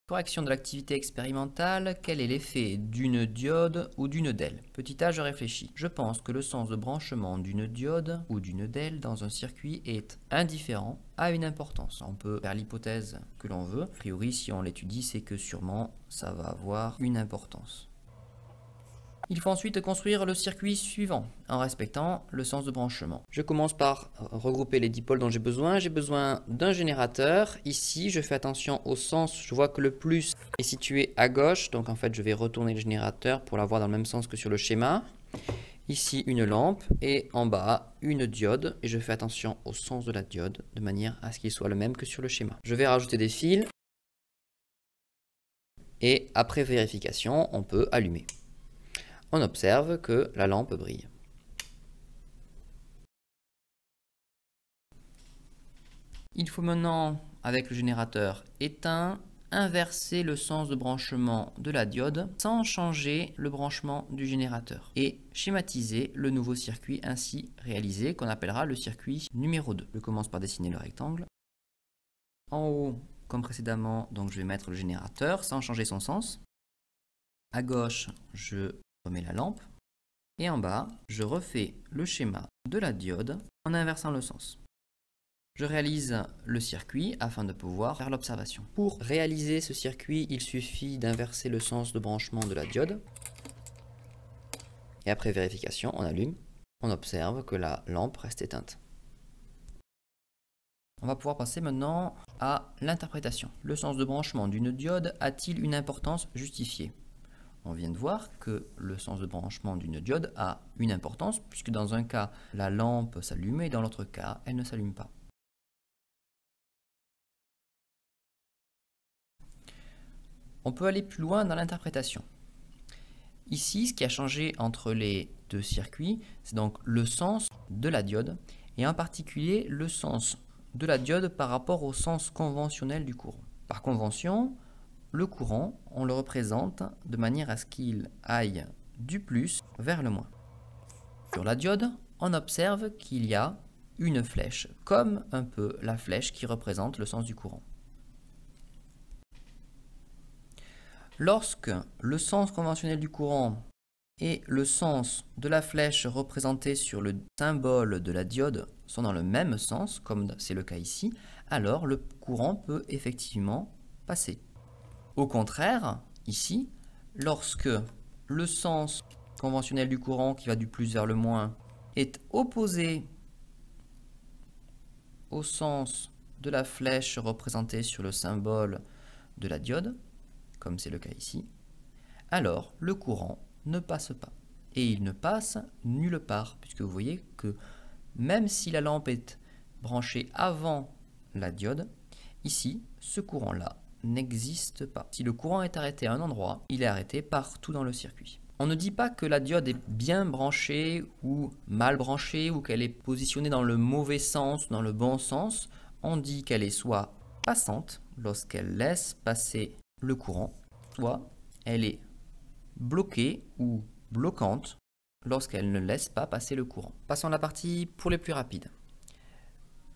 Correction de l'activité expérimentale, quel est l'effet d'une diode ou d'une DEL? Petit a, je réfléchis. Je pense que le sens de branchement d'une diode ou d'une DEL dans un circuit est indifférent à une importance. On peut faire l'hypothèse que l'on veut. A priori, si on l'étudie, c'est que sûrement ça va avoir une importance. Il faut ensuite construire le circuit suivant en respectant le sens de branchement. Je commence par regrouper les dipôles dont j'ai besoin. J'ai besoin d'un générateur. Ici, je fais attention au sens. Je vois que le plus est situé à gauche. Donc en fait, je vais retourner le générateur pour l'avoir dans le même sens que sur le schéma. Ici, une lampe et en bas, une diode. Et je fais attention au sens de la diode de manière à ce qu'il soit le même que sur le schéma. Je vais rajouter des fils. Et après vérification, on peut allumer. On observe que la lampe brille. Il faut maintenant, avec le générateur éteint, inverser le sens de branchement de la diode sans changer le branchement du générateur et schématiser le nouveau circuit ainsi réalisé qu'on appellera le circuit numéro 2. Je commence par dessiner le rectangle. En haut, comme précédemment, donc je vais mettre le générateur sans changer son sens. À gauche, je remets la lampe. Et en bas, je refais le schéma de la diode en inversant le sens. Je réalise le circuit afin de pouvoir faire l'observation. Pour réaliser ce circuit, il suffit d'inverser le sens de branchement de la diode. Et après vérification, on allume. On observe que la lampe reste éteinte. On va pouvoir passer maintenant à l'interprétation. Le sens de branchement d'une diode a-t-il une importance justifiée? On vient de voir que le sens de branchement d'une diode a une importance puisque dans un cas, la lampe s'allume et dans l'autre cas, elle ne s'allume pas. On peut aller plus loin dans l'interprétation. Ici, ce qui a changé entre les deux circuits, c'est donc le sens de la diode et en particulier le sens de la diode par rapport au sens conventionnel du courant. Par convention, le courant, on le représente de manière à ce qu'il aille du plus vers le moins. Sur la diode, on observe qu'il y a une flèche, comme un peu la flèche qui représente le sens du courant. Lorsque le sens conventionnel du courant et le sens de la flèche représentée sur le symbole de la diode sont dans le même sens, comme c'est le cas ici, alors le courant peut effectivement passer. Au contraire, ici, lorsque le sens conventionnel du courant qui va du plus vers le moins est opposé au sens de la flèche représentée sur le symbole de la diode, comme c'est le cas ici, alors le courant ne passe pas. Et il ne passe nulle part, puisque vous voyez que même si la lampe est branchée avant la diode, ici, ce courant-là n'existe pas. Si le courant est arrêté à un endroit, il est arrêté partout dans le circuit. On ne dit pas que la diode est bien branchée ou mal branchée ou qu'elle est positionnée dans le mauvais sens ou dans le bon sens. On dit qu'elle est soit passante lorsqu'elle laisse passer le courant, soit elle est bloquée ou bloquante lorsqu'elle ne laisse pas passer le courant. Passons à la partie pour les plus rapides.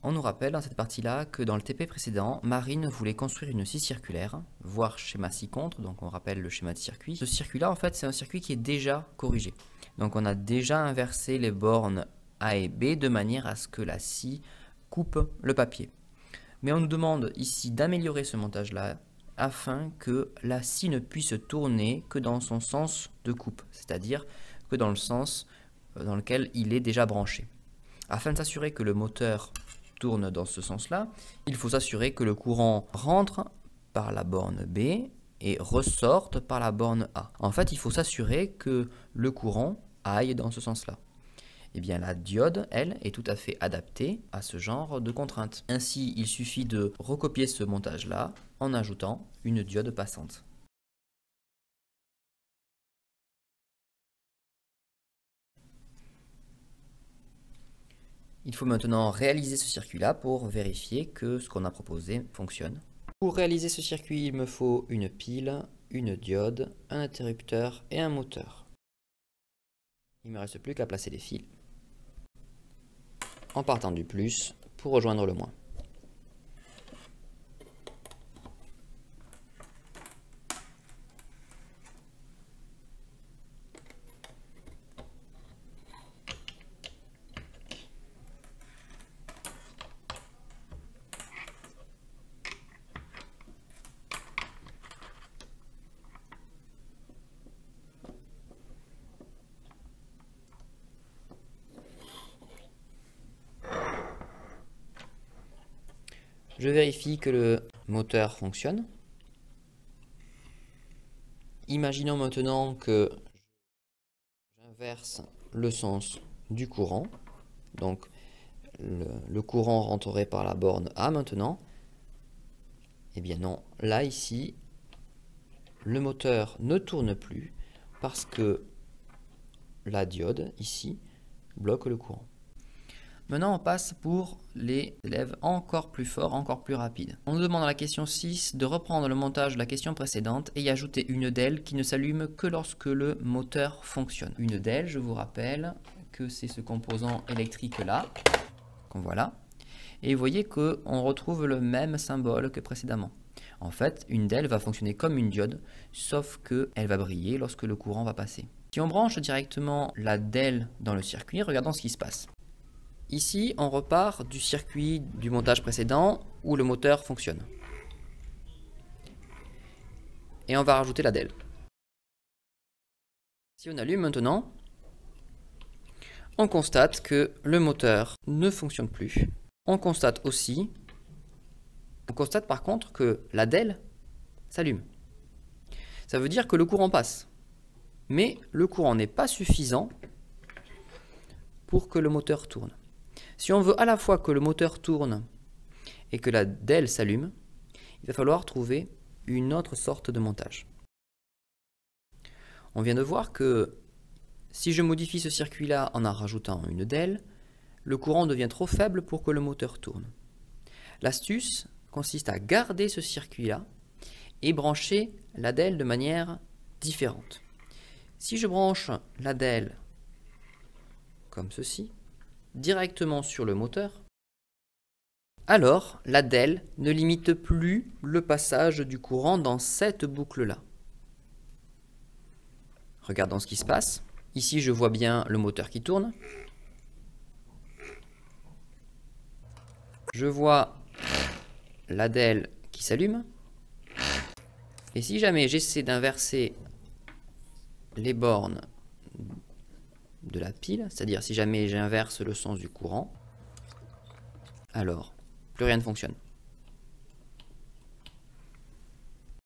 On nous rappelle dans cette partie-là que dans le TP précédent, Marine voulait construire une scie circulaire, voire schéma scie contre, donc on rappelle le schéma de circuit. Ce circuit-là, en fait, c'est un circuit qui est déjà corrigé. Donc on a déjà inversé les bornes A et B de manière à ce que la scie coupe le papier. Mais on nous demande ici d'améliorer ce montage-là afin que la scie ne puisse tourner que dans son sens de coupe, c'est-à-dire que dans le sens dans lequel il est déjà branché. Afin de s'assurer que le moteur tourne dans ce sens-là, il faut s'assurer que le courant rentre par la borne B et ressorte par la borne A. En fait, il faut s'assurer que le courant aille dans ce sens-là. Eh bien, la diode, elle, est tout à fait adaptée à ce genre de contraintes. Ainsi, il suffit de recopier ce montage-là en ajoutant une diode passante. Il faut maintenant réaliser ce circuit-là pour vérifier que ce qu'on a proposé fonctionne. Pour réaliser ce circuit, il me faut une pile, une diode, un interrupteur et un moteur. Il ne me reste plus qu'à placer les fils en partant du plus pour rejoindre le moins. Je vérifie que le moteur fonctionne. Imaginons maintenant que j'inverse le sens du courant. Donc le courant rentrerait par la borne A maintenant. Eh bien non, là ici, le moteur ne tourne plus parce que la diode ici bloque le courant. Maintenant on passe pour les élèves encore plus forts, encore plus rapides. On nous demande dans la question 6 de reprendre le montage de la question précédente et y ajouter une DEL qui ne s'allume que lorsque le moteur fonctionne. Une DEL, je vous rappelle que c'est ce composant électrique là, qu'on voit là. Et vous voyez qu'on retrouve le même symbole que précédemment. En fait, une DEL va fonctionner comme une diode, sauf qu'elle va briller lorsque le courant va passer. Si on branche directement la DEL dans le circuit, regardons ce qui se passe. Ici, on repart du circuit du montage précédent où le moteur fonctionne. Et on va rajouter la DEL. Si on allume maintenant, on constate que le moteur ne fonctionne plus. On constate par contre que la DEL s'allume. Ça veut dire que le courant passe. Mais le courant n'est pas suffisant pour que le moteur tourne. Si on veut à la fois que le moteur tourne et que la DEL s'allume, il va falloir trouver une autre sorte de montage. On vient de voir que si je modifie ce circuit-là en rajoutant une DEL, le courant devient trop faible pour que le moteur tourne. L'astuce consiste à garder ce circuit-là et brancher la DEL de manière différente. Si je branche la DEL comme ceci, directement sur le moteur, alors la DEL ne limite plus le passage du courant dans cette boucle-là. Regardons ce qui se passe. Ici, je vois bien le moteur qui tourne. Je vois la DEL qui s'allume. Et si jamais j'essaie d'inverser les bornes de la pile, c'est-à-dire si jamais j'inverse le sens du courant, alors plus rien ne fonctionne.